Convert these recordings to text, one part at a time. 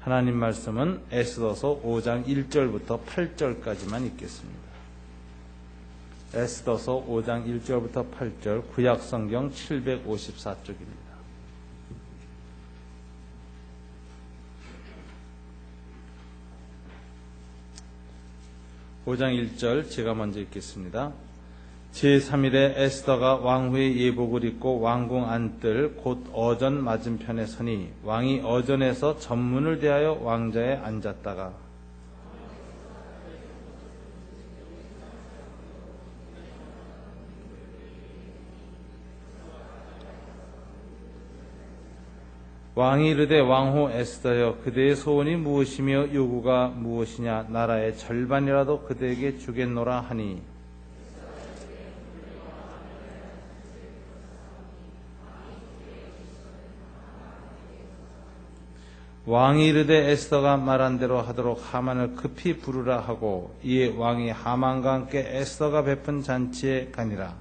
하나님 말씀은 에스더서 5장 1절부터 8절까지만 읽겠습니다. 에스더서 5장 1절부터 8절, 구약성경 754쪽입니다. (5장 1절) 제가 먼저 읽겠습니다. 제3일에 에스더가 왕후의 예복을 입고 왕궁 안뜰 곧 어전 맞은편에 서니 왕이 어전에서 전문을 대하여 왕자에 앉았다가 왕이 이르되 왕후 에스더여 그대의 소원이 무엇이며 요구가 무엇이냐 나라의 절반이라도 그대에게 주겠노라 하니 왕이 이르되 에스더가 말한 대로 하도록 하만을 급히 부르라 하고 이에 왕이 하만과 함께 에스더가 베푼 잔치에 가니라.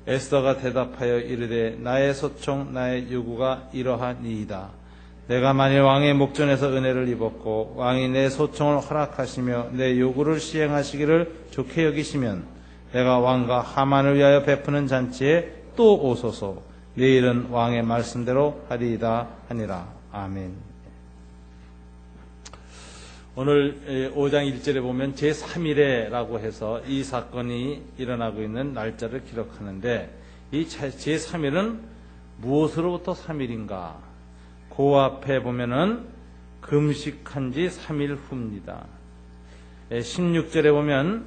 에스더가 대답하여 이르되 나의 소총 나의 요구가 이러하니이다. 내가 만일 왕의 목전에서 은혜를 입었고 왕이 내 소총을 허락하시며 내 요구를 시행하시기를 좋게 여기시면 내가 왕과 하만을 위하여 베푸는 잔치에 또 오소서. 내일은 왕의 말씀대로 하리이다 하니라. 아멘. 오늘 5장 1절에 보면 제3일에라고 해서 이 사건이 일어나고 있는 날짜를 기록하는데 이 제3일은 무엇으로부터 3일인가? 그 앞에 보면은 금식한 지 3일 후입니다. 16절에 보면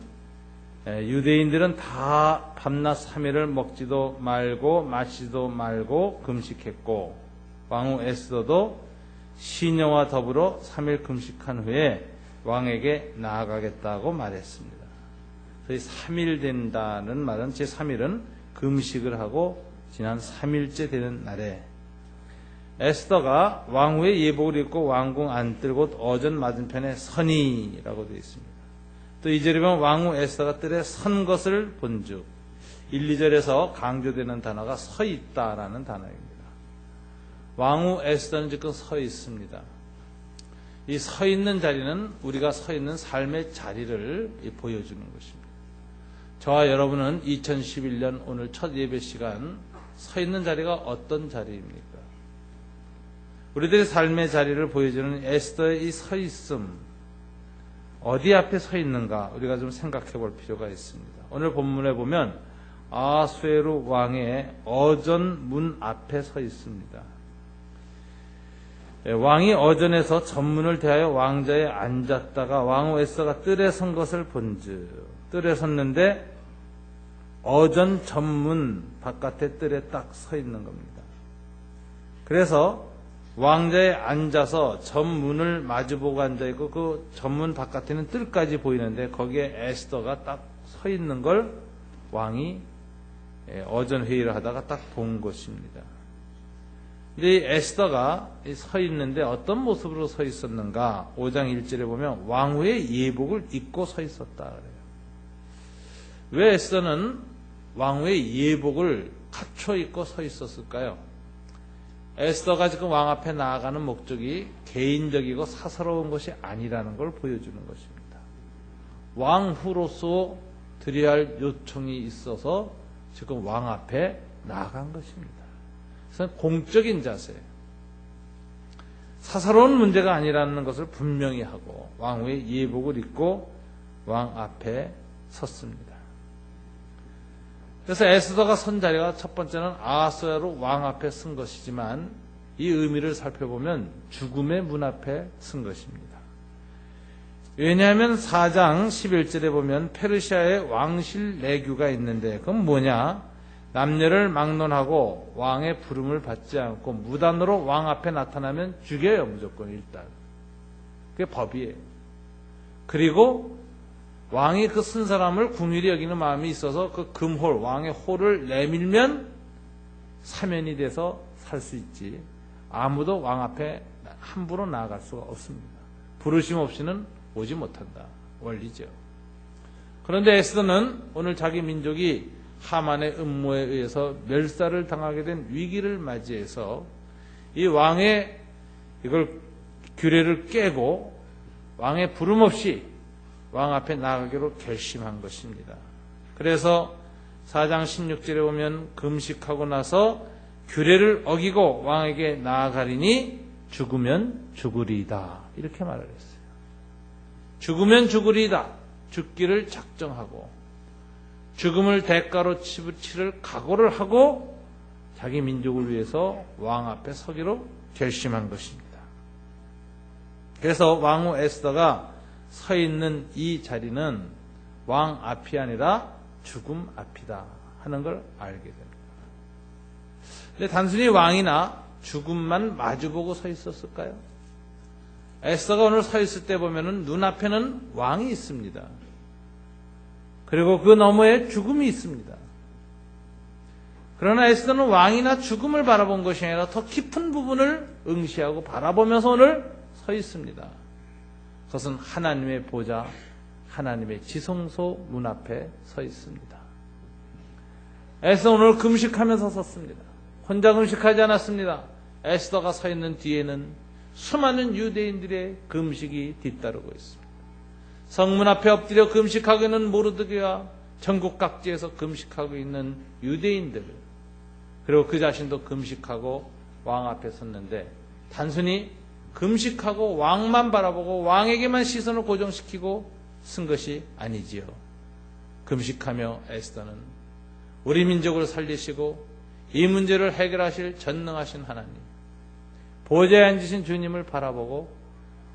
유대인들은 다 밤낮 3일을 먹지도 말고 마시지도 말고 금식했고 왕후 에스더도 시녀와 더불어 3일 금식한 후에 왕에게 나아가겠다고 말했습니다. 그래서 3일 된다는 말은 제3일은 금식을 하고 지난 3일째 되는 날에 에스더가 왕후의 예복을 입고 왕궁 안뜰 곧 어전 맞은편에 서니라고 되어 있습니다. 또 2절에 보면 왕후 에스더가 뜰에 선 것을 본즉 1, 2절에서 강조되는 단어가 서 있다라는 단어입니다. 왕후 에스더는 지금 서 있습니다. 이 서 있는 자리는 우리가 서 있는 삶의 자리를 보여주는 것입니다. 저와 여러분은 2011년 오늘 첫 예배 시간 서 있는 자리가 어떤 자리입니까? 우리들의 삶의 자리를 보여주는 에스더의 이 서 있음, 어디 앞에 서 있는가 우리가 좀 생각해 볼 필요가 있습니다. 오늘 본문에 보면 아수에로 왕의 어전 문 앞에 서 있습니다. 왕이 어전에서 전문을 대하여 왕자에 앉았다가 왕후 에스더가 뜰에 선 것을 본즉 뜰에 섰는데 어전 전문 바깥에 뜰에 딱 서 있는 겁니다. 그래서 왕자에 앉아서 전문을 마주보고 앉아있고 그 전문 바깥에는 뜰까지 보이는데 거기에 에스더가 딱 서 있는 걸 왕이 어전 회의를 하다가 딱 본 것입니다. 근데 이 에스더가 서 있는데 어떤 모습으로 서 있었는가? 5장 1절에 보면 왕후의 예복을 입고 서 있었다 그래요. 왜 에스더는 왕후의 예복을 갖춰 입고 서 있었을까요? 에스더가 지금 왕 앞에 나아가는 목적이 개인적이고 사사로운 것이 아니라는 걸 보여주는 것입니다. 왕후로서 드려야 할 요청이 있어서 지금 왕 앞에 나아간 것입니다. 그래서 공적인 자세, 사사로운 문제가 아니라는 것을 분명히 하고 왕후의 예복을 입고 왕 앞에 섰습니다. 그래서 에스더가 선 자리가 첫 번째는 아하스웨로 왕 앞에 쓴 것이지만 이 의미를 살펴보면 죽음의 문 앞에 쓴 것입니다. 왜냐하면 4장 11절에 보면 페르시아의 왕실 내규가 있는데 그건 뭐냐? 남녀를 막론하고 왕의 부름을 받지 않고 무단으로 왕 앞에 나타나면 죽여요. 무조건 일단. 그게 법이에요. 그리고 왕이 그 쓴 사람을 궁휼히 여기는 마음이 있어서 그 금홀, 왕의 홀을 내밀면 사면이 돼서 살 수 있지. 아무도 왕 앞에 함부로 나아갈 수가 없습니다. 부르심 없이는 오지 못한다. 원리죠. 그런데 에스더는 오늘 자기 민족이 하만의 음모에 의해서 멸살을 당하게 된 위기를 맞이해서 이 왕의 이걸 규례를 깨고 왕의 부름 없이 왕 앞에 나가기로 결심한 것입니다. 그래서 4장 16절에 보면 금식하고 나서 규례를 어기고 왕에게 나아가리니 죽으면 죽으리이다. 이렇게 말을 했어요. 죽으면 죽으리이다. 죽기를 작정하고 죽음을 대가로 치를 각오를 하고 자기 민족을 위해서 왕 앞에 서기로 결심한 것입니다. 그래서 왕후 에스더가 서 있는 이 자리는 왕 앞이 아니라 죽음 앞이다 하는 걸 알게 됩니다. 근데 단순히 왕이나 죽음만 마주보고 서 있었을까요? 에스더가 오늘 서 있을 때 보면은 눈앞에는 왕이 있습니다. 그리고 그 너머에 죽음이 있습니다. 그러나 에스더는 왕이나 죽음을 바라본 것이 아니라 더 깊은 부분을 응시하고 바라보면서 오늘 서 있습니다. 그것은 하나님의 보좌, 하나님의 지성소 문 앞에 서 있습니다. 에스더 오늘 금식하면서 섰습니다. 혼자 금식하지 않았습니다. 에스더가 서 있는 뒤에는 수많은 유대인들의 금식이 뒤따르고 있습니다. 성문 앞에 엎드려 금식하고 있는 모르드게와 전국 각지에서 금식하고 있는 유대인들, 그리고 그 자신도 금식하고 왕 앞에 섰는데 단순히 금식하고 왕만 바라보고 왕에게만 시선을 고정시키고 쓴 것이 아니지요. 금식하며 에스더는 우리 민족을 살리시고 이 문제를 해결하실 전능하신 하나님, 보좌에 앉으신 주님을 바라보고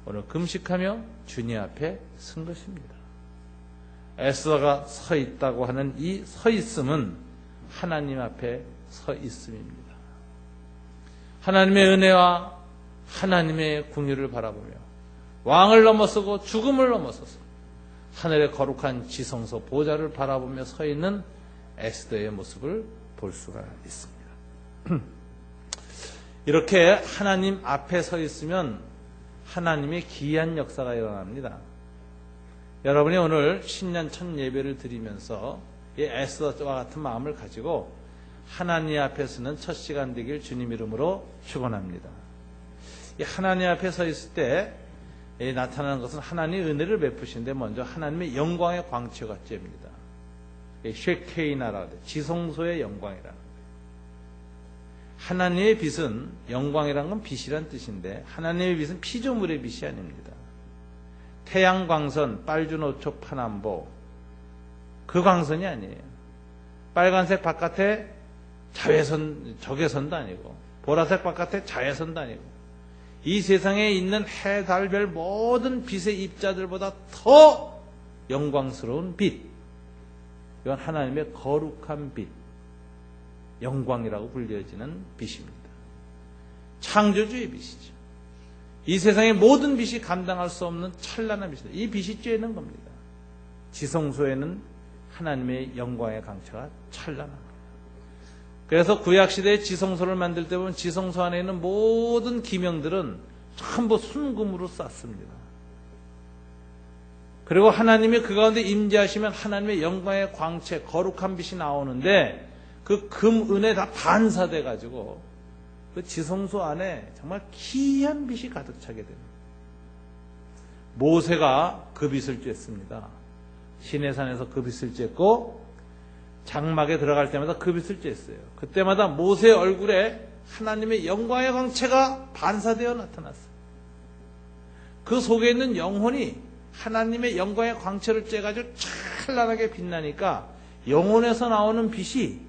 오늘 금식하며 주님 앞에 쓴 것입니다. 에스더가 서 있다고 하는 이 서 있음은 하나님 앞에 서 있음입니다. 하나님의 은혜와 하나님의 궁유를 바라보며 왕을 넘어서고 죽음을 넘어서서 하늘의 거룩한 지성소 보좌를 바라보며 서 있는 에스더의 모습을 볼 수가 있습니다. 이렇게 하나님 앞에 서 있으면 하나님의 기이한 역사가 일어납니다. 여러분이 오늘 신년 첫 예배를 드리면서 이 에스더와 같은 마음을 가지고 하나님 앞에 서는 첫 시간 되길 주님 이름으로 축원합니다. 이 하나님 앞에 서 있을 때 나타나는 것은 하나님의 은혜를 베푸시는데 먼저 하나님의 영광의 광채가 쬐입니다. 쉐케이나라고 해요. 지성소의 영광이라는 거예요. 하나님의 빛은, 영광이란 건 빛이란 뜻인데 하나님의 빛은 피조물의 빛이 아닙니다. 태양 광선, 빨주노초 파남보, 그 광선이 아니에요. 빨간색 바깥에 자외선, 적외선도 아니고 보라색 바깥에 자외선도 아니고 이 세상에 있는 해, 달, 별 모든 빛의 입자들보다 더 영광스러운 빛, 이건 하나님의 거룩한 빛, 영광이라고 불려지는 빛입니다. 창조주의 빛이죠. 이 세상의 모든 빛이 감당할 수 없는 찬란한 빛입니다. 이 빛이 쬐는 겁니다. 지성소에는 하나님의 영광의 강체가 찬란합니다. 그래서 구약시대에 지성소를 만들 때 보면 지성소 안에 있는 모든 기명들은 전부 순금으로 쌌습니다. 그리고 하나님이 그 가운데 임재하시면 하나님의 영광의 광채, 거룩한 빛이 나오는데 그 금, 은에 다 반사돼 가지고 그 지성소 안에 정말 기이한 빛이 가득 차게 됩니다. 모세가 그 빛을 쬐습니다. 시내산에서 그 빛을 쬐고 장막에 들어갈 때마다 그 빛을 쬐어요. 그때마다 모세의 얼굴에 하나님의 영광의 광채가 반사되어 나타났어요. 그 속에 있는 영혼이 하나님의 영광의 광채를 쬐가지고 찬란하게 빛나니까 영혼에서 나오는 빛이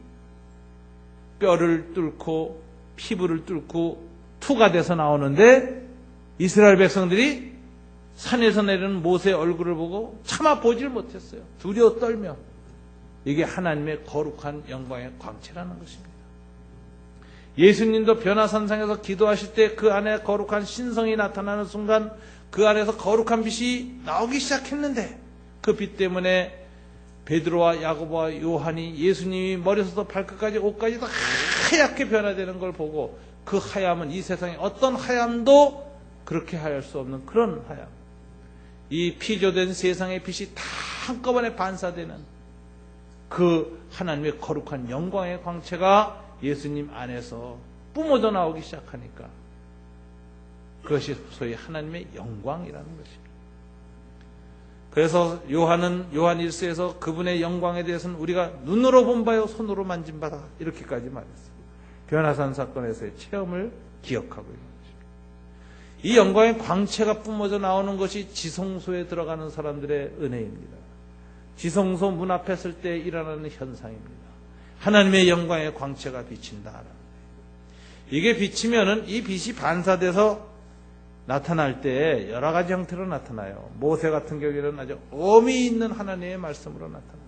뼈를 뚫고 피부를 뚫고 투가 돼서 나오는데 이스라엘 백성들이 산에서 내리는 모세의 얼굴을 보고 차마 보질 못했어요. 두려워 떨며. 이게 하나님의 거룩한 영광의 광채라는 것입니다. 예수님도 변화산상에서 기도하실 때 그 안에 거룩한 신성이 나타나는 순간 그 안에서 거룩한 빛이 나오기 시작했는데 그 빛 때문에 베드로와 야고보와 요한이 예수님이 머리부터 발끝까지 옷까지 다 하얗게 변화되는 걸 보고 그 하얀은 이 세상에 어떤 하얀도 그렇게 하얄 수 없는 그런 하얀. 이 피조된 세상의 빛이 다 한꺼번에 반사되는 그 하나님의 거룩한 영광의 광채가 예수님 안에서 뿜어져 나오기 시작하니까 그것이 소위 하나님의 영광이라는 것입니다. 그래서 요한 1서에서 그분의 영광에 대해서는 우리가 눈으로 본 바요 손으로 만진 바다 이렇게까지 말했어요. 변화산 사건에서의 체험을 기억하고 있는 것입니다. 이 영광의 광채가 뿜어져 나오는 것이 지성소에 들어가는 사람들의 은혜입니다. 지성소 문 앞에 설 때 일어나는 현상입니다. 하나님의 영광의 광채가 비친다. 이게 비치면은 이 빛이 반사돼서 나타날 때 여러 가지 형태로 나타나요. 모세 같은 경우에는 아주 엄히 있는 하나님의 말씀으로 나타났어요.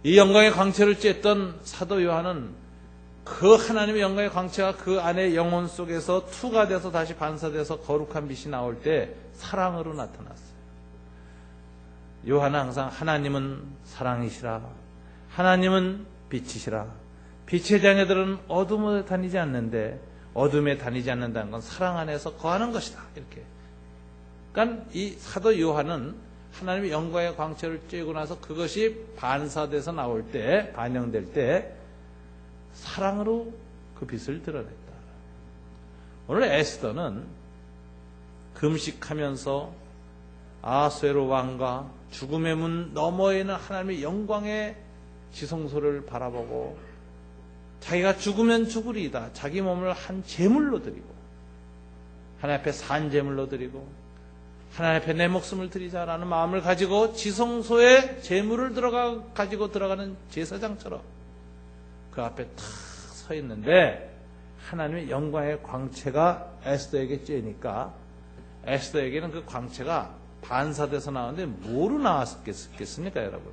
이 영광의 광채를 쬐던 사도 요한은 그 하나님의 영광의 광채가 그 안에 영혼 속에서 투가 돼서 다시 반사돼서 거룩한 빛이 나올 때 사랑으로 나타났어요. 요한은 항상 하나님은 사랑이시라, 하나님은 빛이시라, 빛의 자녀들은 어둠에 다니지 않는데 어둠에 다니지 않는다는 건 사랑 안에서 거하는 것이다. 이렇게. 그러니까 이 사도 요한은 하나님의 영광의 광채를 쬐고 나서 그것이 반사돼서 나올 때, 반영될 때 사랑으로 그 빛을 드러냈다. 오늘 에스더는 금식하면서 아수에로 왕과 죽음의 문 너머에 있는 하나님의 영광의 지성소를 바라보고 자기가 죽으면 죽으리이다. 자기 몸을 한 제물로 드리고 하나님 앞에 산 제물로 드리고 하나님 앞에 내 목숨을 드리자라는 마음을 가지고 지성소에 제물을 가지고 들어가는 제사장처럼 그 앞에 탁 서 있는데 하나님의 영광의 광채가 에스더에게 쬐니까 에스더에게는 그 광채가 반사돼서 나오는데 뭐로 나왔겠습니까, 여러분?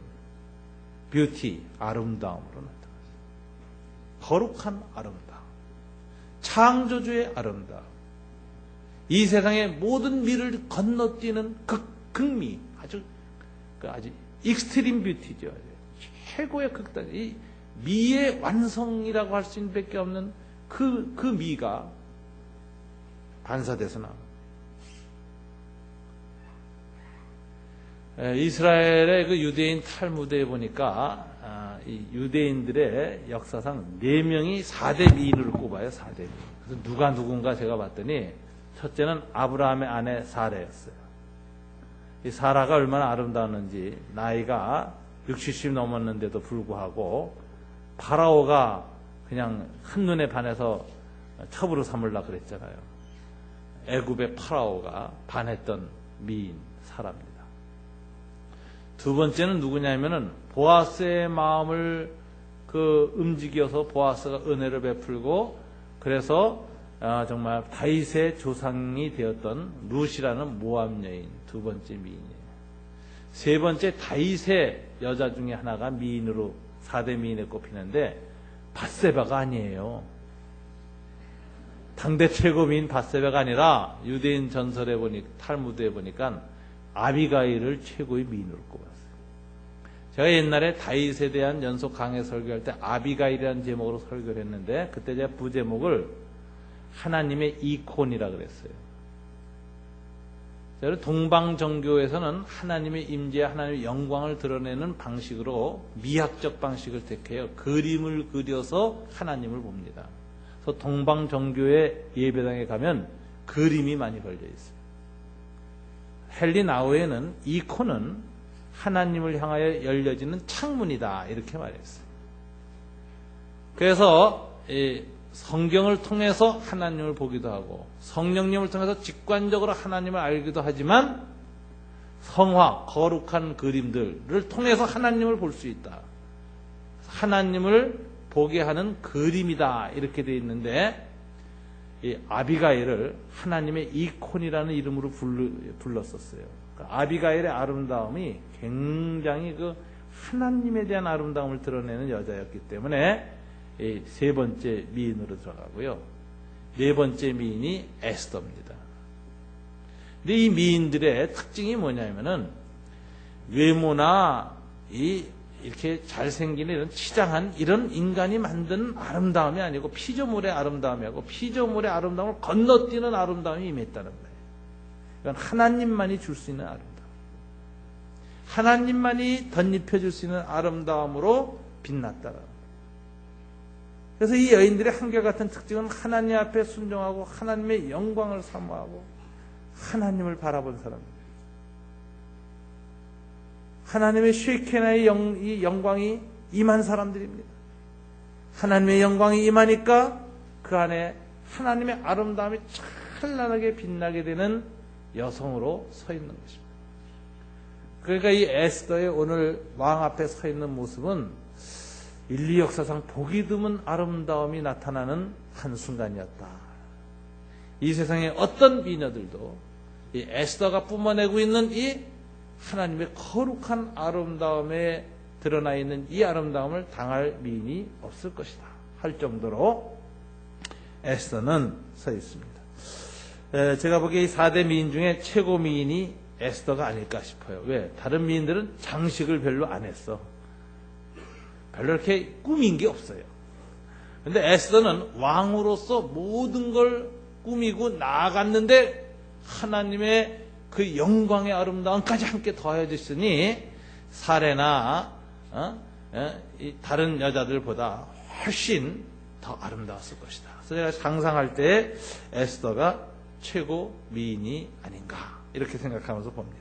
뷰티, 아름다움으로 나타났어요. 거룩한 아름다움, 창조주의 아름다움, 이 세상의 모든 미를 건너뛰는 극미, 아주 익스트림 뷰티죠. 최고의 극단, 이 미의 완성이라고 할 수 있는 밖에 없는 그 미가 반사돼서 나옵니다. 이스라엘의 그 유대인 탈무드에 보니까 이 유대인들의 역사상 4명이 4대 미인으로 꼽아요. 4대 미인. 그래서 누가 누군가 제가 봤더니 첫째는 아브라함의 아내 사라였어요. 이 사라가 얼마나 아름다웠는지 나이가 60, 70 넘었는데도 불구하고 파라오가 그냥 한눈에 반해서 첩으로 삼으려고 그랬잖아요. 애굽의 파라오가 반했던 미인 사라입니다. 두 번째는 누구냐면은 보아스의 마음을 움직여서 보아스가 은혜를 베풀고 그래서 정말 다윗의 조상이 되었던 룻이라는 모압 여인 두 번째 미인이에요. 세 번째 다윗의 여자 중에 하나가 미인으로 4대 미인에 꼽히는데 밧세바가 아니에요. 당대 최고 미인 밧세바가 아니라 유대인 전설에 탈무드에 보니까 아비가일을 최고의 미인으로 꼽았어요. 제가 옛날에 다윗에 대한 연속 강해 설교할 때 아비가일이라는 제목으로 설교를 했는데 그때 제가 부제목을 하나님의 이콘이라 그랬어요. 동방정교에서는 하나님의 임재, 하나님의 영광을 드러내는 방식으로 미학적 방식을 택해요. 그림을 그려서 하나님을 봅니다. 그래서 동방정교의 예배당에 가면 그림이 많이 걸려 있어요. 헬리나우에는 이콘은 하나님을 향하여 열려지는 창문이다 이렇게 말했어요. 그래서 성경을 통해서 하나님을 보기도 하고 성령님을 통해서 직관적으로 하나님을 알기도 하지만 성화, 거룩한 그림들을 통해서 하나님을 볼 수 있다. 하나님을 보게 하는 그림이다 이렇게 되어 있는데 이 아비가일을 하나님의 이콘이라는 이름으로 불렀었어요. 아비가일의 아름다움이 굉장히 하나님에 대한 아름다움을 드러내는 여자였기 때문에 이 세 번째 미인으로 들어가고요. 네 번째 미인이 에스더입니다. 근데 이 미인들의 특징이 뭐냐면은 외모나 이렇게 잘생긴 이런 치장한 이런 인간이 만든 아름다움이 아니고 피조물의 아름다움이고 피조물의 아름다움을 건너뛰는 아름다움이 임했다는 거예요. 이건 하나님만이 줄 수 있는 아름다움. 하나님만이 덧입혀 줄 수 있는 아름다움으로 빛났다. 그래서 이 여인들의 한결같은 특징은 하나님 앞에 순종하고 하나님의 영광을 사모하고 하나님을 바라본 사람입니다. 하나님의 쉐케나의 이 영광이 임한 사람들입니다. 하나님의 영광이 임하니까 그 안에 하나님의 아름다움이 찬란하게 빛나게 되는 여성으로 서 있는 것입니다. 그러니까 이 에스더의 오늘 왕 앞에 서 있는 모습은 인류 역사상 보기 드문 아름다움이 나타나는 한순간이었다. 이 세상의 어떤 미녀들도 이 에스더가 뿜어내고 있는 이 하나님의 거룩한 아름다움에 드러나 있는 이 아름다움을 당할 미인이 없을 것이다 할 정도로 에스더는 서 있습니다. 제가 보기에 이 4대 미인 중에 최고 미인이 에스더가 아닐까 싶어요. 왜? 다른 미인들은 장식을 별로 안 했어. 별로 이렇게 꾸민 게 없어요. 근데 에스더는 왕으로서 모든 걸 꾸미고 나아갔는데 하나님의 그 영광의 아름다움까지 함께 더해졌으니 사례나 다른 여자들보다 훨씬 더 아름다웠을 것이다. 그래서 제가 상상할 때 에스더가 최고 미인이 아닌가 이렇게 생각하면서 봅니다.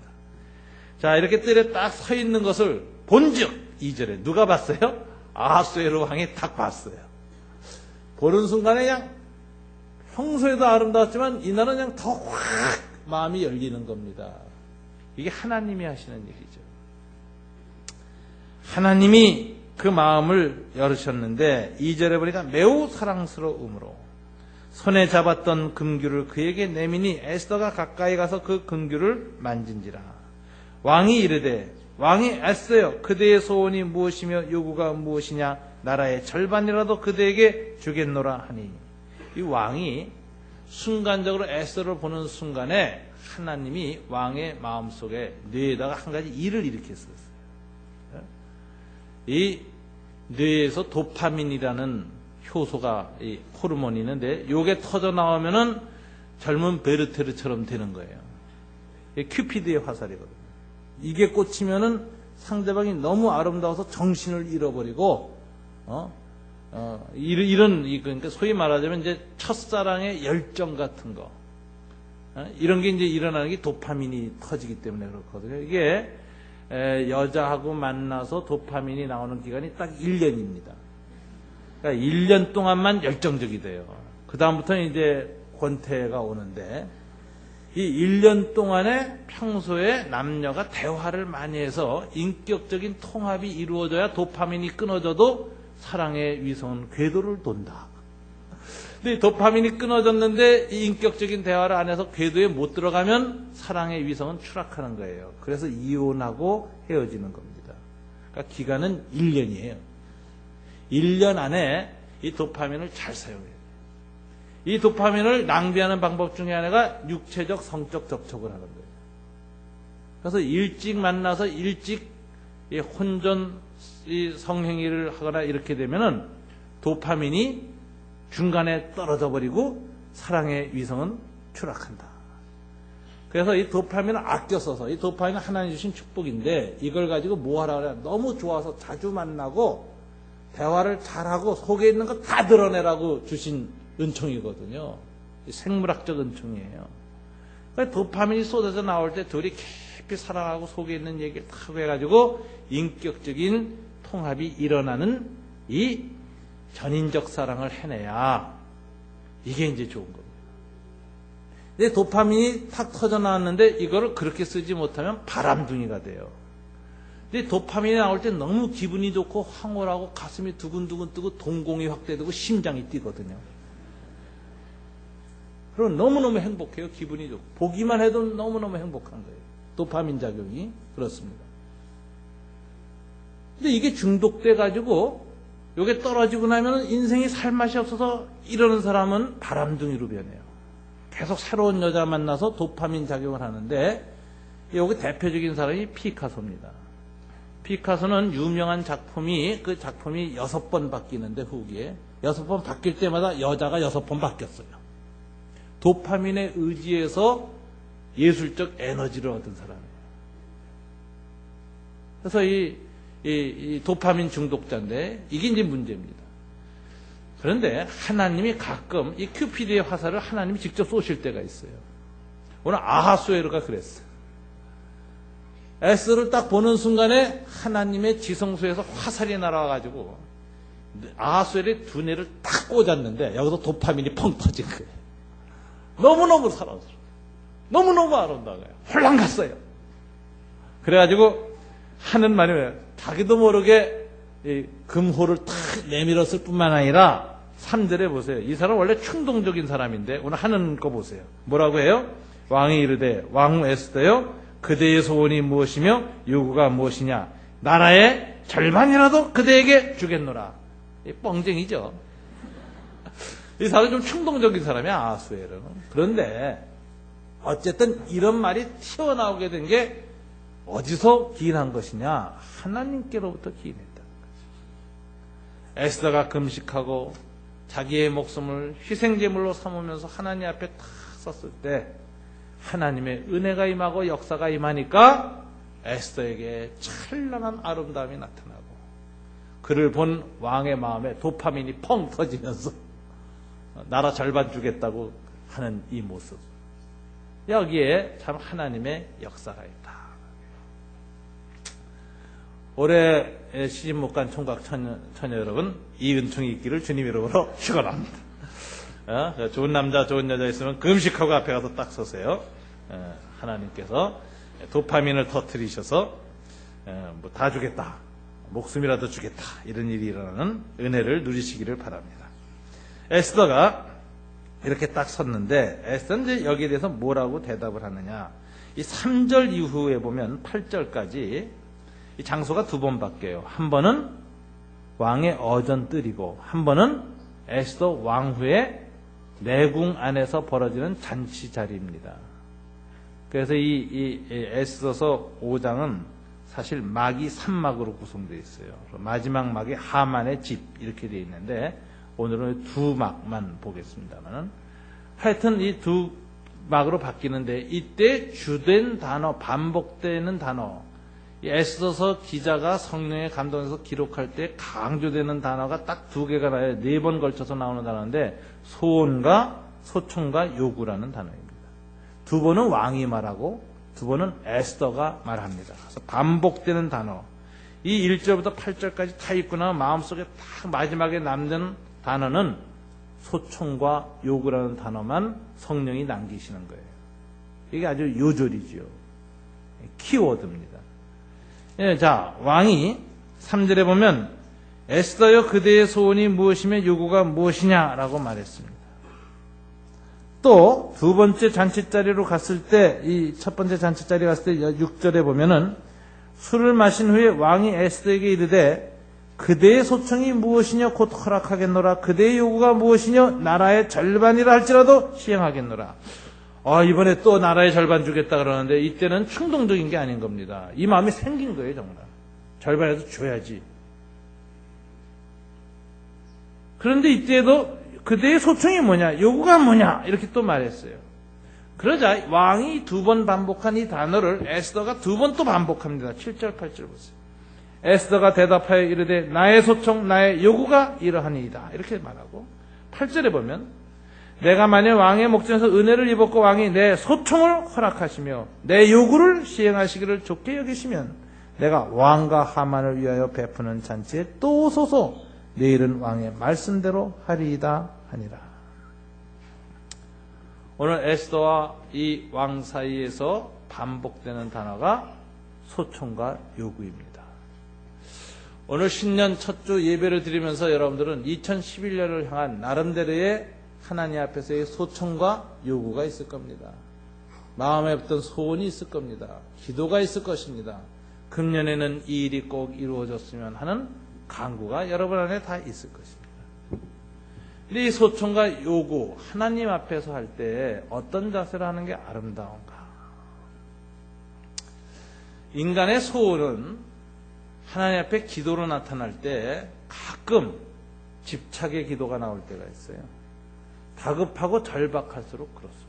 자, 이렇게 뜰에 딱 서 있는 것을 본즉 2절에 누가 봤어요? 아하수에로 왕이 딱 봤어요. 보는 순간에 그냥 평소에도 아름다웠지만 이날은 그냥 더 확 마음이 열리는 겁니다. 이게 하나님이 하시는 일이죠. 하나님이 그 마음을 열으셨는데 2절에 보니까 매우 사랑스러움으로 손에 잡았던 금규를 그에게 내미니 에스더가 가까이 가서 그 금규를 만진지라. 왕이 이르되 왕이 에스더여 그대의 소원이 무엇이며 요구가 무엇이냐 나라의 절반이라도 그대에게 주겠노라 하니 이 왕이 순간적으로 에스더를 보는 순간에 하나님이 왕의 마음속에 뇌에다가 한 가지 일을 일으켰어요. 이 뇌에서 도파민이라는 효소가 이 호르몬이 있는데 요게 터져 나오면은 젊은 베르테르처럼 되는 거예요. 이게 큐피드의 화살이거든요. 이게 꽂히면은 상대방이 너무 아름다워서 정신을 잃어버리고 그러니까 소위 말하자면 이제 첫사랑의 열정 같은 거 이런 게 이제 일어나는 게 도파민이 터지기 때문에 그렇거든요. 이게 여자하고 만나서 도파민이 나오는 기간이 딱 1년입니다. 그러니까 1년 동안만 열정적이 돼요. 그 다음부터는 이제 권태가 오는데 이 1년 동안에 평소에 남녀가 대화를 많이 해서 인격적인 통합이 이루어져야 도파민이 끊어져도 사랑의 위성은 궤도를 돈다. 근데 도파민이 끊어졌는데 이 인격적인 대화를 안 해서 궤도에 못 들어가면 사랑의 위성은 추락하는 거예요. 그래서 이혼하고 헤어지는 겁니다. 그러니까 기간은 1년이에요. 1년 안에 이 도파민을 잘 사용해요. 이 도파민을 낭비하는 방법 중에 하나가 육체적 성적 접촉을 하는 거예요. 그래서 일찍 만나서 일찍 이 혼전 이 성행위를 하거나 이렇게 되면은 도파민이 중간에 떨어져 버리고 사랑의 위성은 추락한다. 그래서 이 도파민을 아껴 써서 이 도파민은 하나님 주신 축복인데 이걸 가지고 뭐 하라 그래? 너무 좋아서 자주 만나고 대화를 잘하고 속에 있는 거 다 드러내라고 주신 은총이거든요. 생물학적 은총이에요. 그러니까 도파민이 쏟아져 나올 때 둘이 깊이 사랑하고 속에 있는 얘기를 다 해가지고 인격적인 통합이 일어나는 이 전인적 사랑을 해내야 이게 이제 좋은 겁니다. 근데 도파민이 탁 터져 나왔는데 이거를 그렇게 쓰지 못하면 바람둥이가 돼요. 근데 도파민이 나올 때 너무 기분이 좋고 황홀하고 가슴이 두근두근 뜨고 동공이 확대되고 심장이 뛰거든요. 그럼 너무너무 행복해요. 기분이 좋고 보기만 해도 너무너무 행복한 거예요. 도파민 작용이 그렇습니다. 근데 이게 중독돼 가지고 이게 떨어지고 나면 인생이 살맛이 없어서 이러는 사람은 바람둥이로 변해요. 계속 새로운 여자 만나서 도파민 작용을 하는데 여기 대표적인 사람이 피카소입니다. 피카소는 유명한 작품이 그 작품이 6번 바뀌는데 후기에 6번 바뀔 때마다 여자가 6번 바뀌었어요. 도파민에 의지해서 예술적 에너지를 얻은 사람이에요. 그래서 이 도파민 중독자인데 이게 이제 문제입니다. 그런데 하나님이 가끔 이 큐피드의 화살을 하나님이 직접 쏘실 때가 있어요. 오늘 아하수에르가 그랬어요. 에스더를 딱 보는 순간에 하나님의 지성소에서 화살이 날아와가지고 아하수에르의 두뇌를 딱 꽂았는데 여기서 도파민이 펑 터진 거예요. 너무너무 사랑스러워. 너무너무 아름다워요. 홀랑 갔어요. 그래가지고 하는 말이 뭐예요? 자기도 모르게 이 금호를 탁 내밀었을 뿐만 아니라 3절에 보세요. 이 사람 원래 충동적인 사람인데 오늘 하는 거 보세요. 뭐라고 해요? 왕이 이르되 왕후 에스더여 그대의 소원이 무엇이며 요구가 무엇이냐 나라의 절반이라도 그대에게 주겠노라. 이 뻥쟁이죠. 이 사람은 좀 충동적인 사람이야. 아하수에르는. 그런데 어쨌든 이런 말이 튀어나오게 된 게 어디서 기인한 것이냐? 하나님께로부터 기인했다는 거죠. 에스더가 금식하고 자기의 목숨을 희생제물로 삼으면서 하나님 앞에 탁 섰을 때 하나님의 은혜가 임하고 역사가 임하니까 에스더에게 찬란한 아름다움이 나타나고 그를 본 왕의 마음에 도파민이 펑 터지면서 나라 절반 주겠다고 하는 이 모습. 여기에 참 하나님의 역사가 있다. 올해 시집 못 간 총각 처녀 여러분, 이 은총이 있기를 주님 이름으로 축원합니다. 좋은 남자, 좋은 여자 있으면 금식하고 앞에 가서 딱 서세요. 하나님께서 도파민을 터뜨리셔서 뭐 다 주겠다, 목숨이라도 주겠다, 이런 일이 일어나는 은혜를 누리시기를 바랍니다. 에스더가 이렇게 딱 섰는데 에스더는 이제 여기에 대해서 뭐라고 대답을 하느냐? 이 3절 이후에 보면 8절까지 이 장소가 두 번 바뀌어요. 한 번은 왕의 어전뜰이고 한 번은 에스더 왕후의 내궁 안에서 벌어지는 잔치 자리입니다. 그래서 이 에스더서 5장은 사실 막이 3막으로 구성되어 있어요. 마지막 막이 하만의 집 이렇게 되어 있는데 오늘은 두 막만 보겠습니다만 하여튼 이 두 막으로 바뀌는데 이때 주된 단어, 반복되는 단어, 이 에스더서 기자가 성령에 감동해서 기록할 때 강조되는 단어가 딱 두 개가 나요. 4번 걸쳐서 나오는 단어인데 소원과 소총과 요구라는 단어입니다. 두 번은 왕이 말하고 두 번은 에스더가 말합니다. 그래서 반복되는 단어. 이 1절부터 8절까지 다 있구나 마음속에 딱 마지막에 남는 단어는 소총과 요구라는 단어만 성령이 남기시는 거예요. 이게 아주 요절이죠. 키워드입니다. 자, 왕이 3절에 보면 에스더여 그대의 소원이 무엇이며 요구가 무엇이냐라고 말했습니다. 또 두 번째 잔치자리로 갔을 때 이 첫 번째 잔치자리 갔을 때 6절에 보면은 술을 마신 후에 왕이 에스더에게 이르되 그대의 소청이 무엇이냐 곧 허락하겠노라 그대의 요구가 무엇이냐 나라의 절반이라 할지라도 시행하겠노라. 이번에 또 나라의 절반 주겠다 그러는데 이때는 충동적인 게 아닌 겁니다. 이 마음이 생긴 거예요. 정말 절반이라도 줘야지. 그런데 이때도 그대의 소청이 뭐냐 요구가 뭐냐 이렇게 또 말했어요. 그러자 왕이 두 번 반복한 이 단어를 에스더가 두 번 또 반복합니다. 7절 8절 보세요. 에스더가 대답하여 이르되 나의 소청 나의 요구가 이러하니이다 이렇게 말하고 8절에 보면 내가 만일 왕의 목전에서 은혜를 입었고 왕이 내 소청을 허락하시며 내 요구를 시행하시기를 좋게 여기시면 내가 왕과 하만을 위하여 베푸는 잔치에 또 오소서 내일은 왕의 말씀대로 하리이다 하니라. 오늘 에스더와 이 왕 사이에서 반복되는 단어가 소청과 요구입니다. 오늘 신년 첫 주 예배를 드리면서 여러분들은 2011년을 향한 나름대로의 하나님 앞에서의 소청과 요구가 있을 겁니다. 마음에 어떤 소원이 있을 겁니다. 기도가 있을 것입니다. 금년에는 이 일이 꼭 이루어졌으면 하는 간구가 여러분 안에 다 있을 것입니다. 근데 이 소청과 요구, 하나님 앞에서 할 때 어떤 자세로 하는 게 아름다운가? 인간의 소원은 하나님 앞에 기도로 나타날 때 가끔 집착의 기도가 나올 때가 있어요. 다급하고 절박할수록 그렇습니다.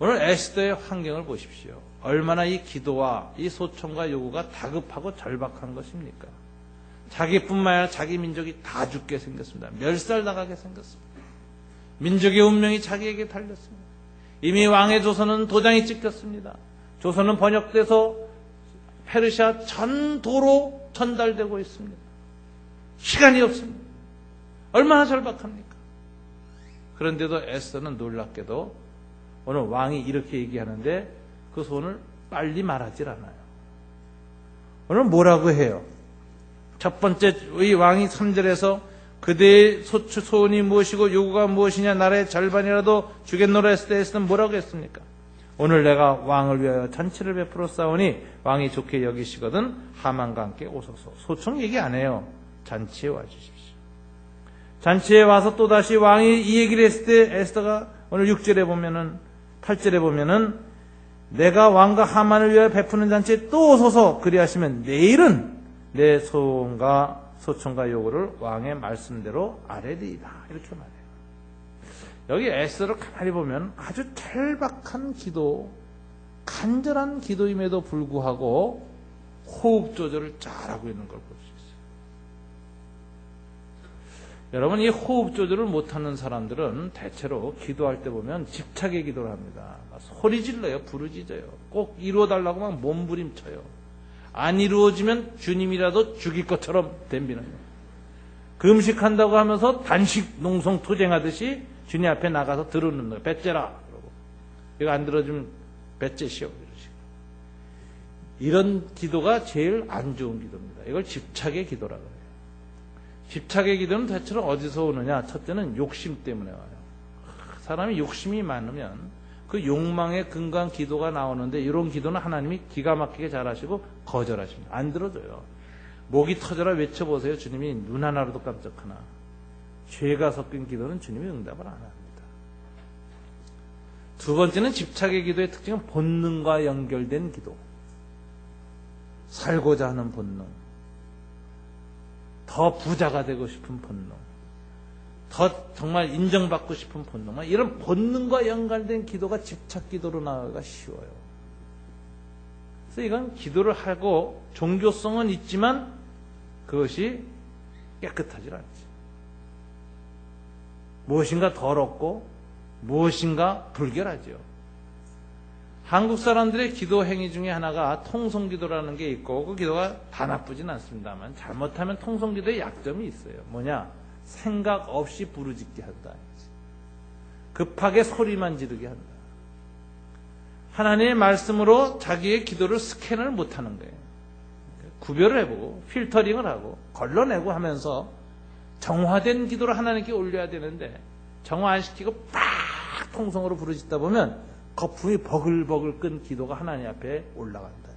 오늘 에스더의 환경을 보십시오. 얼마나 이 기도와 이 소청과 요구가 다급하고 절박한 것입니까? 자기뿐만 아니라 자기 민족이 다 죽게 생겼습니다. 멸살당하게 생겼습니다. 민족의 운명이 자기에게 달렸습니다. 이미 왕의 조서는 도장이 찍혔습니다. 조서는 번역돼서 페르시아 전도로 전달되고 있습니다. 시간이 없습니다. 얼마나 절박합니까? 그런데도 에스더는 놀랍게도 오늘 왕이 이렇게 얘기하는데 그 소원을 빨리 말하질 않아요. 오늘 뭐라고 해요? 첫 번째 이 왕이 3절에서 그대의 소원이 무엇이고 요구가 무엇이냐 나라의 절반이라도 주겠노라 했을 때 에스더는 뭐라고 했습니까? 오늘 내가 왕을 위하여 잔치를 베풀어 싸우니 왕이 좋게 여기시거든 하만과 함께 오소서. 소청 얘기 안 해요. 잔치에 와주십시오. 잔치에 와서 또다시 왕이 이 얘기를 했을 때 에스더가 오늘 6절에 보면은 8절에 보면은 내가 왕과 하만을 위하여 베푸는 잔치에 또 오소서 그리하시면 내일은 내 소원과 소청과 요구를 왕의 말씀대로 아뢰리이다. 이렇게 말해요. 여기 에스더를 가만히 보면 아주 절박한 기도, 간절한 기도임에도 불구하고 호흡 조절을 잘하고 있는 걸 볼 수 있어요. 여러분, 이 호흡 조절을 못하는 사람들은 대체로 기도할 때 보면 집착의 기도를 합니다. 소리 질러요, 부르짖어요. 꼭 이루어달라고 막 몸부림쳐요. 안 이루어지면 주님이라도 죽일 것처럼 덤비는 거예요. 금식한다고 하면서 단식 농성 투쟁하듯이 주님 앞에 나가서 들어놓는 거예요. 배째라. 그러고. 이거 안 들어주면 배째시오. 이러시고. 이런 기도가 제일 안 좋은 기도입니다. 이걸 집착의 기도라고 해요. 집착의 기도는 대체로 어디서 오느냐? 첫째는 욕심 때문에 와요. 사람이 욕심이 많으면 그 욕망에 근거한 기도가 나오는데 이런 기도는 하나님이 기가 막히게 잘하시고 거절하십니다. 안 들어줘요. 목이 터져라 외쳐보세요. 주님이 눈 하나로도 깜짝하나. 죄가 섞인 기도는 주님이 응답을 안 합니다. 두 번째는 집착의 기도의 특징은 본능과 연결된 기도. 살고자 하는 본능. 더 부자가 되고 싶은 본능. 더 정말 인정받고 싶은 본능. 이런 본능과 연관된 기도가 집착 기도로 나가기가 쉬워요. 그래서 이건 기도를 하고 종교성은 있지만 그것이 깨끗하지 않지. 무엇인가 더럽고 무엇인가 불결하죠. 한국 사람들의 기도 행위 중에 하나가 통성기도라는 게 있고 그 기도가 다 나쁘진 않습니다만 잘못하면 통성기도에 약점이 있어요. 뭐냐? 생각 없이 부르짖게 한다. 급하게 소리만 지르게 한다. 하나님의 말씀으로 자기의 기도를 스캔을 못하는 거예요. 구별을 해보고 필터링을 하고 걸러내고 하면서 정화된 기도를 하나님께 올려야 되는데 정화 안 시키고 팍 통성으로 부르짖다 보면 거품이 버글버글 끈 기도가 하나님 앞에 올라간다.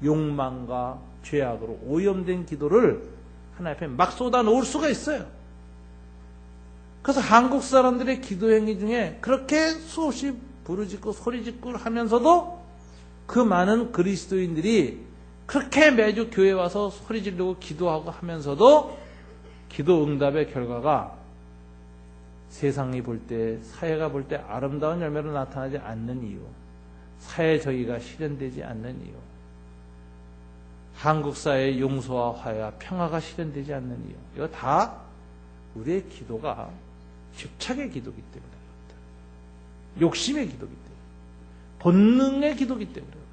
욕망과 죄악으로 오염된 기도를 하나님 앞에 막 쏟아 놓을 수가 있어요. 그래서 한국 사람들의 기도 행위 중에 그렇게 수없이 부르짖고 소리짓고 하면서도 그 많은 그리스도인들이 그렇게 매주 교회 와서 소리 지르고 기도하고 하면서도 기도 응답의 결과가 세상이 볼 때, 사회가 볼 때 아름다운 열매로 나타나지 않는 이유, 사회 정의가 실현되지 않는 이유, 한국 사회의 용서와 화해와 평화가 실현되지 않는 이유, 이거 다 우리의 기도가 집착의 기도기 때문에 그렇다. 욕심의 기도기 때문에, 본능의 기도기 때문에 그렇다.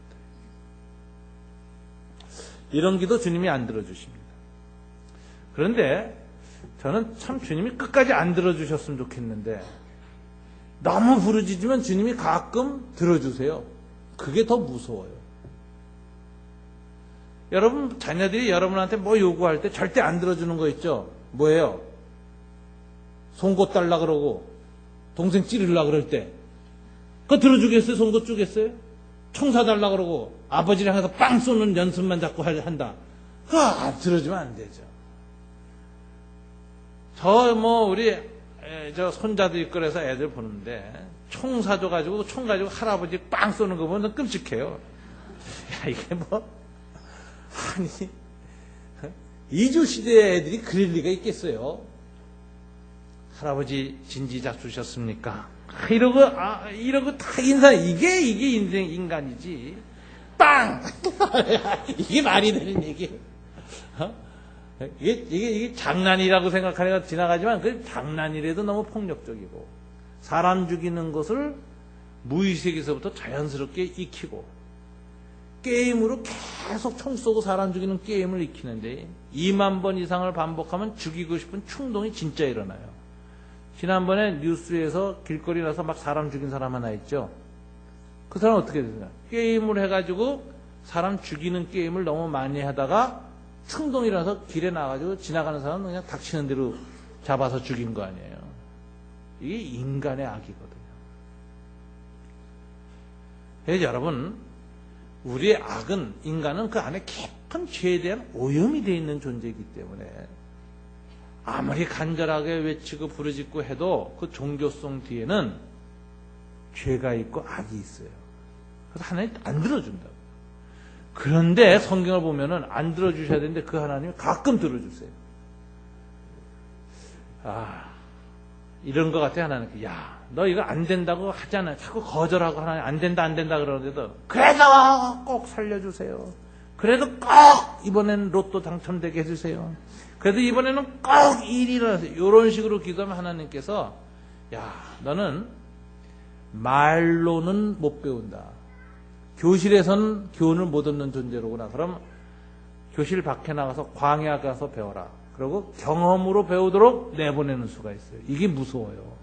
이런 기도 주님이 안 들어주십니다. 그런데 저는 참 주님이 끝까지 안 들어주셨으면 좋겠는데 너무 부르짖으면 주님이 가끔 들어주세요. 그게 더 무서워요. 여러분 자녀들이 여러분한테 뭐 요구할 때 절대 안 들어주는 거 있죠? 뭐예요? 송곳 달라 그러고 동생 찌르려고 그럴 때 그거 들어주겠어요? 송곳 주겠어요? 총 사달라 그러고 아버지를 향해서 빵 쏘는 연습만 자꾸 한다. 그거 들어주면 안 되죠. 우리 손자들 이끌어서 애들 보는데 총 사줘가지고 총 가지고 할아버지 빵 쏘는 거 보면 끔찍해요. 야 이게 아니 이주 시대의 애들이 그럴 리가 있겠어요. 할아버지 진지작 주셨습니까? 이러고 다 이게 인간이지. 빵! 이게 말이 되는 얘기예요. 이게 장난이라고 생각하니까 지나가지만 그 장난이라도 너무 폭력적이고 사람 죽이는 것을 무의식에서부터 자연스럽게 익히고 게임으로 계속 총 쏘고 사람 죽이는 게임을 익히는데 2만 번 이상을 반복하면 죽이고 싶은 충동이 진짜 일어나요. 지난번에 뉴스에서 길거리 나서 막 사람 죽인 사람 하나 있죠. 그 사람 어떻게 됐냐? 게임을 해가지고 사람 죽이는 게임을 너무 많이 하다가 충동이 일어나서 길에 나가지고 지나가는 사람은 그냥 닥치는 대로 잡아서 죽인 거 아니에요. 이게 인간의 악이거든요. 그래서 여러분, 우리의 악은, 인간은 그 안에 깊은 죄에 대한 오염이 되어 있는 존재이기 때문에 아무리 간절하게 외치고 부르짖고 해도 그 종교성 뒤에는 죄가 있고 악이 있어요. 그래서 하나님 안 들어준다고. 그런데 성경을 보면은 안 들어주셔야 되는데 그 하나님이 가끔 들어주세요. 이런 것 같아. 하나님, 너 이거 안 된다고 하잖아. 자꾸 거절하고 하나님 안 된다 그러는데도 그래도 꼭 살려주세요. 그래도 꼭 이번에는 로또 당첨되게 해주세요. 그래도 이번에는 꼭 일이 일어나세요. 이런 식으로 기도하면 하나님께서 너는 말로는 못 배운다. 교실에서는 교훈을 못 얻는 존재로구나. 그럼 교실 밖에 나가서 광야 가서 배워라. 그리고 경험으로 배우도록 내보내는 수가 있어요. 이게 무서워요.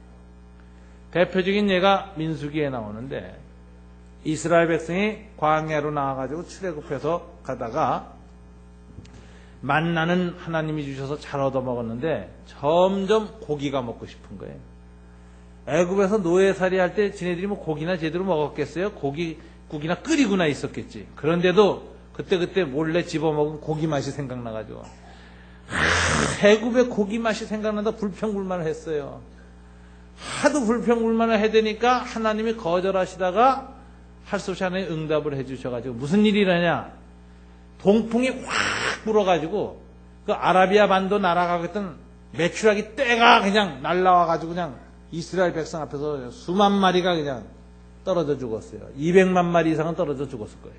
대표적인 예가 민수기에 나오는데 이스라엘 백성이 광야로 나와가지고 출애굽해서 가다가 만나는 하나님이 주셔서 잘 얻어먹었는데 점점 고기가 먹고 싶은 거예요. 애굽에서 노예살이 할 때 지네들이 뭐 고기나 제대로 먹었겠어요? 국이나 끓이고나 있었겠지. 그런데도 그때 몰래 집어먹은 고기 맛이 생각나가지고 애굽의 고기 맛이 생각난다 불평불만을 했어요. 하도 불평불만을 해대니까 하나님이 거절하시다가 할 수 없이 하나님이 응답을 해주셔가지고 무슨 일이 일어나냐? 동풍이 확 불어가지고 그 아라비아 반도 날아가겠던 메추라기 떼가 그냥 날라와가지고 그냥 이스라엘 백성 앞에서 수만 마리가 그냥 떨어져 죽었어요. 200만 마리 이상은 떨어져 죽었을 거예요.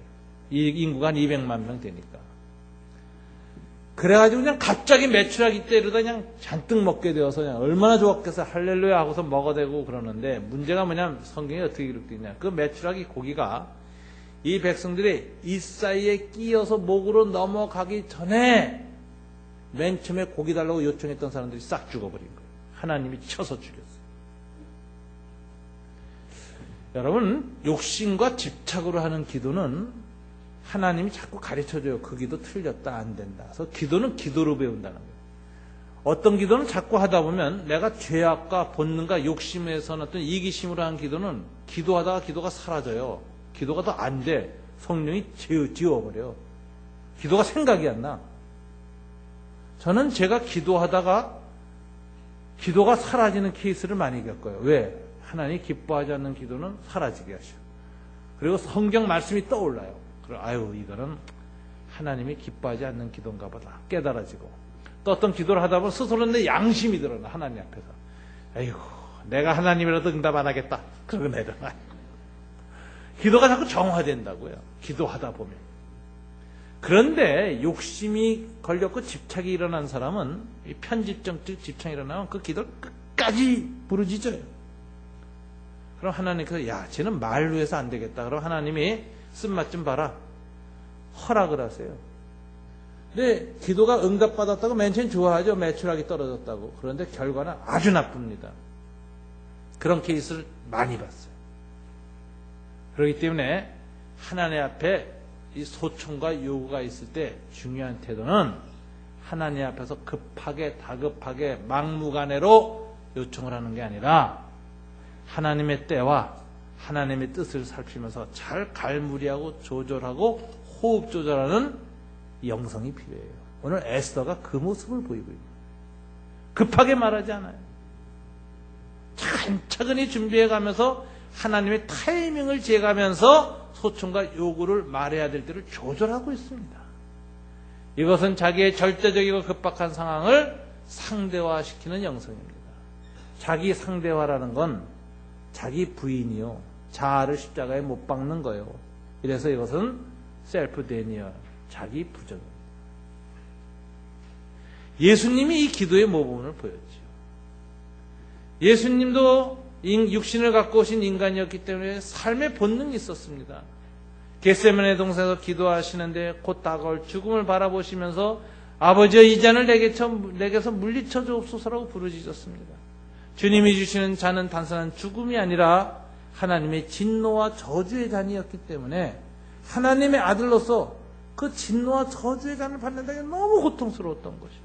이 인구가 한 200만 명 되니까. 그래가지고 그냥 갑자기 메추라기 떼로다 그냥 잔뜩 먹게 되어서 그냥 얼마나 좋았겠어. 할렐루야 하고서 먹어대고 그러는데 문제가 뭐냐면 성경이 어떻게 기록되어 있냐. 그 메추라기 고기가 이 백성들이 이 사이에 끼어서 목으로 넘어가기 전에 맨 처음에 고기 달라고 요청했던 사람들이 싹 죽어버린 거예요. 하나님이 쳐서 죽였어요. 여러분, 욕심과 집착으로 하는 기도는 하나님이 자꾸 가르쳐줘요. 그 기도 틀렸다, 안 된다. 그래서 기도는 기도로 배운다는 거예요. 어떤 기도는 자꾸 하다 보면 내가 죄악과 본능과 욕심에서 어떤 이기심으로 하는 기도는 기도하다가 기도가 사라져요. 기도가 더 안 돼. 성령이 지워버려. 기도가 생각이 안 나. 저는 제가 기도하다가 기도가 사라지는 케이스를 많이 겪어요. 왜? 하나님이 기뻐하지 않는 기도는 사라지게 하셔. 그리고 성경 말씀이 떠올라요. 아유, 이거는 하나님이 기뻐하지 않는 기도인가 보다 깨달아지고, 또 어떤 기도를 하다 보면 스스로 내 양심이 드러나. 하나님 앞에서 아이고, 내가 하나님이라도 응답 안 하겠다 그러고 내려놔. 기도가 자꾸 정화된다고요, 기도하다 보면. 그런데 욕심이 걸렸고 집착이 일어난 사람은, 이 편집점적 집착이 일어나면 그 기도를 끝까지 부르짖어요. 그럼 하나님께서 쟤는 말로 해서 안 되겠다. 그럼 하나님이 쓴맛 좀 봐라, 허락을 하세요. 근데 기도가 응답받았다고 맨 처음 좋아하죠. 매출하기 떨어졌다고. 그런데 결과는 아주 나쁩니다. 그런 케이스를 많이 봤어요. 그렇기 때문에 하나님 앞에 이 소청과 요구가 있을 때 중요한 태도는 하나님 앞에서 급하게 다급하게 막무가내로 요청을 하는 게 아니라 하나님의 때와 하나님의 뜻을 살피면서 잘 갈무리하고 조절하고 호흡 조절하는 영성이 필요해요. 오늘 에스더가 그 모습을 보이고 있는 거예요. 급하게 말하지 않아요. 차근차근히 준비해가면서 하나님의 타이밍을 재가면서 소청과 요구를 말해야 될 때를 조절하고 있습니다. 이것은 자기의 절대적이고 급박한 상황을 상대화시키는 영성입니다. 자기 상대화라는 건 자기 부인이요. 자아를 십자가에 못 박는 거예요. 이래서 이것은 셀프 데니얼, 자기 부정입니다. 예수님이 이 기도의 모범을 보였죠. 예수님도 육신을 갖고 오신 인간이었기 때문에 삶의 본능이 있었습니다. 겟세마네 동산에서 기도하시는데 곧 다가올 죽음을 바라보시면서 아버지여 이 잔을 내게서 물리쳐 주옵소서라고 부르짖었습니다. 주님이 주시는 잔은 단순한 죽음이 아니라 하나님의 진노와 저주의 잔이었기 때문에 하나님의 아들로서 그 진노와 저주의 잔을 받는다는 게 너무 고통스러웠던 것이었어요.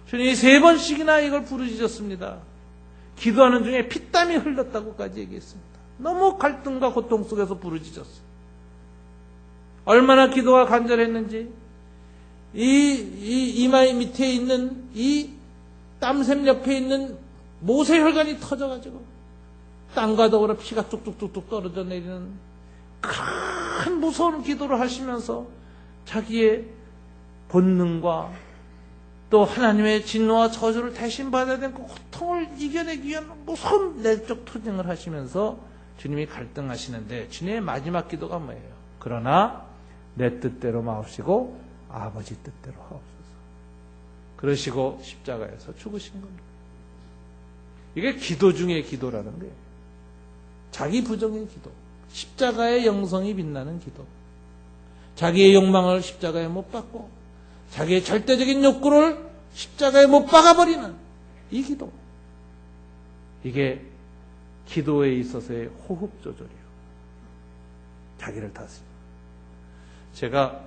주님이 3번씩이나 이걸 부르짖었습니다. 기도하는 중에 피땀이 흘렀다고까지 얘기했습니다. 너무 갈등과 고통 속에서 부르짖었어요. 얼마나 기도가 간절했는지 이 이마 밑에 있는 이 땀샘 옆에 있는 모세혈관이 터져가지고 땅과 더불어 피가 뚝뚝뚝뚝 떨어져 내리는 큰 무서운 기도를 하시면서 자기의 본능과 또 하나님의 진노와 저주를 대신 받아야 되는 그 고통을 이겨내기 위한 무서운 내적 투쟁을 하시면서 주님이 갈등하시는데 주님의 마지막 기도가 뭐예요? 그러나 내 뜻대로 마옵시고 아버지 뜻대로 하옵소서. 그러시고 십자가에서 죽으신 겁니다. 이게 기도 중의 기도라는 거예요. 자기 부정의 기도, 십자가의 영성이 빛나는 기도, 자기의 욕망을 십자가에 못 박고 자기의 절대적인 욕구를 십자가에 못 박아버리는 이 기도, 이게 기도에 있어서의 호흡 조절이에요. 자기를 다스려. 제가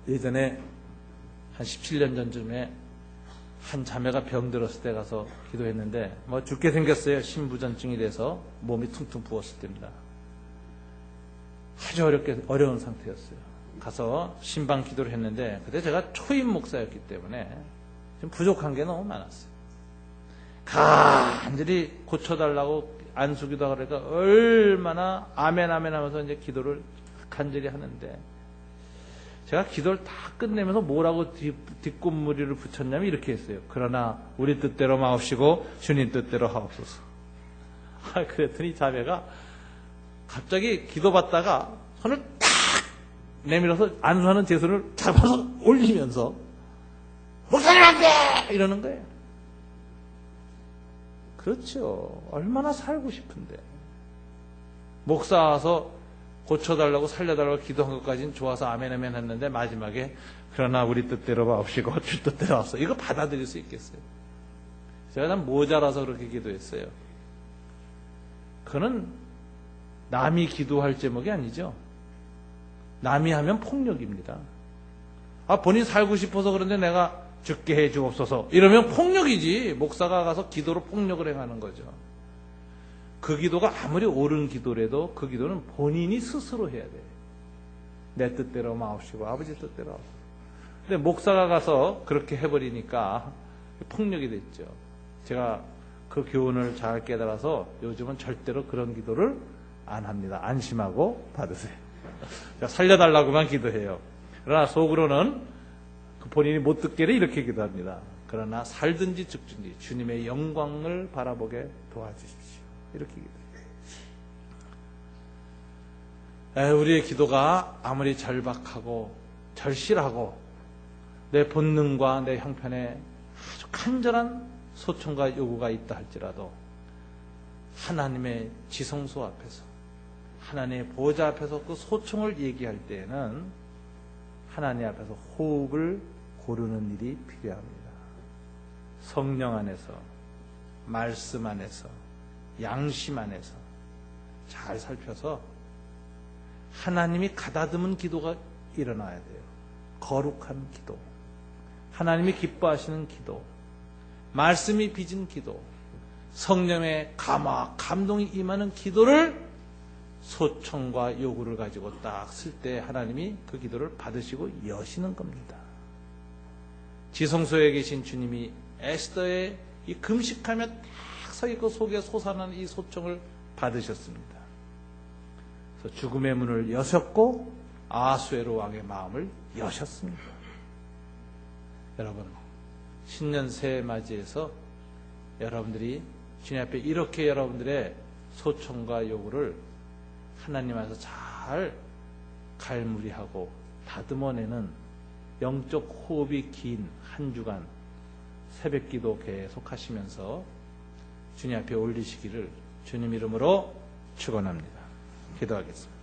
예전에 한 17년 전쯤에 한 자매가 병들었을 때 가서 기도했는데 뭐 죽게 생겼어요. 심부전증이 돼서 몸이 퉁퉁 부었을 때입니다. 아주 어려운 상태였어요. 가서 신방 기도를 했는데 그때 제가 초임 목사였기 때문에 좀 부족한 게 너무 많았어요. 간절히 고쳐달라고 안수기도 하고 그러니까 얼마나 아멘 아멘 하면서 이제 기도를 간절히 하는데 제가 기도를 다 끝내면서 뭐라고 뒷꽃무리를 붙였냐면 이렇게 했어요. 그러나 우리 뜻대로 마옵시고 주님 뜻대로 하옵소서. 그랬더니 자매가 갑자기 기도받다가 손을 딱 내밀어서 안수하는 제 손을 잡아서 올리면서 목사님 안 돼! 이러는 거예요. 그렇죠. 얼마나 살고 싶은데. 목사 와서 고쳐달라고 살려달라고 기도한 것까지는 좋아서 아멘 아멘 했는데 마지막에 그러나 우리 뜻대로 마옵시고 주 뜻대로 하옵소서. 이거 받아들일 수 있겠어요? 제가 난 모자라서 그렇게 기도했어요. 그거는 남이 기도할 제목이 아니죠. 남이 하면 폭력입니다. 본인 살고 싶어서 그런데 내가 죽게 해 주옵소서 이러면 폭력이지. 목사가 가서 기도로 폭력을 행하는 거죠. 그 기도가 아무리 옳은 기도라도 그 기도는 본인이 스스로 해야 돼요. 내 뜻대로 마옵시고 아버지 뜻대로 하옵소서. 근데 목사가 가서 그렇게 해버리니까 폭력이 됐죠. 제가 그 교훈을 잘 깨달아서 요즘은 절대로 그런 기도를 안 합니다. 안심하고 받으세요. 살려달라고만 기도해요. 그러나 속으로는 본인이 못 듣게를 이렇게 기도합니다. 그러나 살든지 죽든지 주님의 영광을 바라보게 도와주십시오. 이렇게 기도해요. 우리의 기도가 아무리 절박하고 절실하고 내 본능과 내 형편에 아주 간절한 소청과 요구가 있다 할지라도 하나님의 지성소 앞에서 하나님의 보좌 앞에서 그 소청을 얘기할 때에는 하나님 앞에서 호흡을 고르는 일이 필요합니다. 성령 안에서, 말씀 안에서, 양심 안에서 잘 살펴서 하나님이 가다듬은 기도가 일어나야 돼요. 거룩한 기도, 하나님이 기뻐하시는 기도, 말씀이 빚은 기도, 성령의 감화, 감동이 임하는 기도를 소청과 요구를 가지고 딱 쓸 때 하나님이 그 기도를 받으시고 여시는 겁니다. 지성소에 계신 주님이 에스더의 이 금식하며 딱 서 있고 속에 솟아나는 이 소청을 받으셨습니다. 그래서 죽음의 문을 여셨고 아수에로 왕의 마음을 여셨습니다. 여러분, 신년 새해 맞이해서 여러분들이 주님 앞에 이렇게 여러분들의 소청과 요구를 하나님 앞에서 잘 갈무리하고 다듬어내는 영적 호흡이 긴 한 주간 새벽기도 계속 하시면서 주님 앞에 올리시기를 주님 이름으로 축원합니다. 기도하겠습니다.